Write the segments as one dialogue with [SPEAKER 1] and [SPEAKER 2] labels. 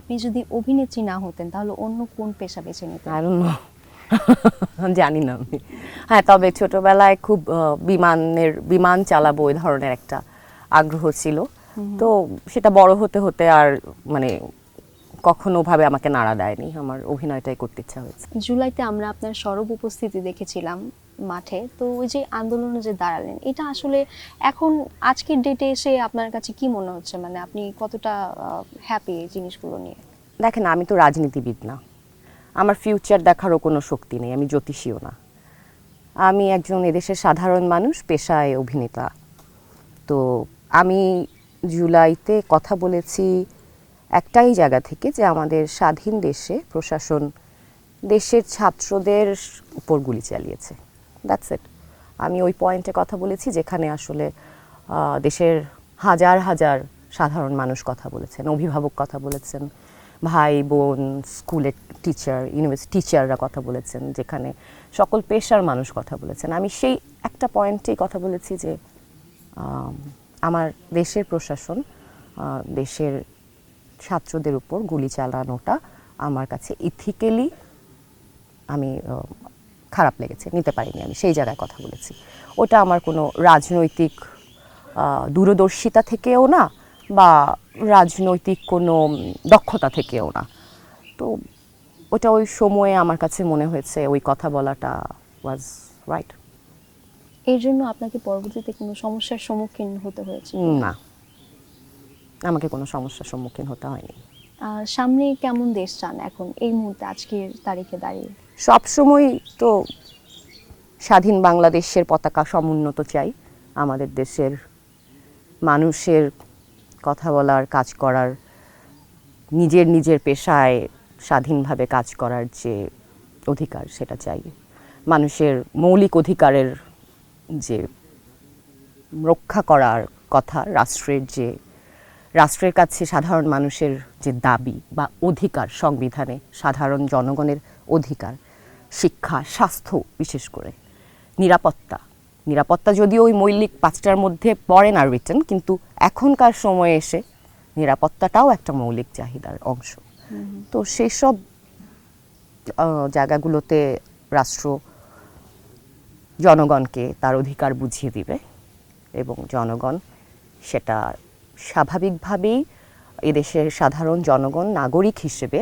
[SPEAKER 1] আপনি যদি অভিনেত্রী না হতেন তাহলে অন্য কোন পেশা বেছে নিতেন?
[SPEAKER 2] I don't know. জানি না আমি। হ্যাঁ, তবে ছোটবেলায় খুব বিমান চালাবো ওই ধরনের একটা আগ্রহ ছিল। তো সেটা বড় হতে হতে আর মানে কখনো ভাবে আমাকে নাড়া দেয়নি, আমার অভিনয়টাই করতে ইচ্ছা হয়েছে।
[SPEAKER 1] জুলাইতে আমরা আপনার সরব উপস্থিতি দেখেছিলাম মাঠে, তো ওই যে আন্দোলনে যে দাঁড়ালেন, এটা আসলে এখন আজকের ডেটে এসে আপনার কাছে কি মনে হচ্ছে, মানে আপনি কতটা হ্যাপি এই জিনিসগুলো নিয়ে?
[SPEAKER 2] দেখেন, আমি তো রাজনীতিবিদ না, আমার ফিউচার দেখারও কোনো শক্তি নেই, আমি জ্যোতিষীও না। আমি একজন এদেশের সাধারণ মানুষ, পেশায় অভিনেতা। তো আমি জুলাইতে কথা বলেছি একটাই জায়গা থেকে, যে আমাদের স্বাধীন দেশে প্রশাসন দেশের ছাত্রদের উপর গুলি চালিয়েছে। That's it. আমি ওই পয়েন্টে কথা বলেছি যেখানে আসলে দেশের হাজার হাজার সাধারণ মানুষ কথা বলেছেন, অভিভাবক কথা বলেছেন, ভাই বোন, স্কুলের টিচার, ইউনিভার্সিটি টিচাররা কথা বলেছেন, যেখানে সকল পেশার মানুষ কথা বলেছেন। আমি সেই একটা পয়েন্টেই কথা বলেছি যে আমার দেশের প্রশাসন দেশের ছাত্রদের উপর গুলি চালানোটা আমার কাছে ইথিক্যালি আমি খারাপ লেগেছে, নিতে পারিনি। আমি সেই জায়গায় কথা বলেছি। ওটা আমার কোনো রাজনৈতিক দূরদর্শিতা থেকেও না, বা রাজনৈতিক কোনো দক্ষতা থেকেও না। তো ওটা ওই সময়ে আমার কাছে মনে হয়েছে ওই কথা বলাটা ওয়াজ রাইট।
[SPEAKER 1] এর জন্য আপনাকে পরবর্তীতে কোনো সমস্যার সম্মুখীন হতে হয়েছে?
[SPEAKER 2] না, আমাকে কোনো সমস্যার সম্মুখীন হতে হয়নি।
[SPEAKER 1] সামনে কেমন দেশ চান এখন এই মুহূর্তে আজকের তারিখে দাঁড়িয়ে?
[SPEAKER 2] সবসময় তো স্বাধীন বাংলাদেশের পতাকা সমুন্নত চাই। আমাদের দেশের মানুষের কথা বলার, কাজ করার, নিজের নিজের পেশায় স্বাধীনভাবে কাজ করার যে অধিকার, সেটা চাই। মানুষের মৌলিক অধিকারের যে রক্ষা করার কথা, রাষ্ট্রের কাছে সাধারণ মানুষের যে দাবি বা অধিকার, সংবিধানে সাধারণ জনগণের অধিকার, শিক্ষা, স্বাস্থ্য, বিশেষ করে নিরাপত্তা যদিও ওই মৌলিক পাঁচটার মধ্যে পড়ে না রিটেন, কিন্তু এখনকার সময়ে এসে নিরাপত্তাটাও একটা মৌলিক চাহিদার অংশ। তো সেসব জায়গাগুলোতে রাষ্ট্র জনগণকে তার অধিকার বুঝিয়ে দিবে এবং জনগণ সেটা স্বাভাবিকভাবেই এদেশের সাধারণ জনগণ নাগরিক হিসেবে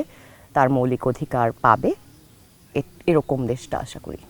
[SPEAKER 2] তার মৌলিক অধিকার পাবে। এরকম দেশটা আশা করি।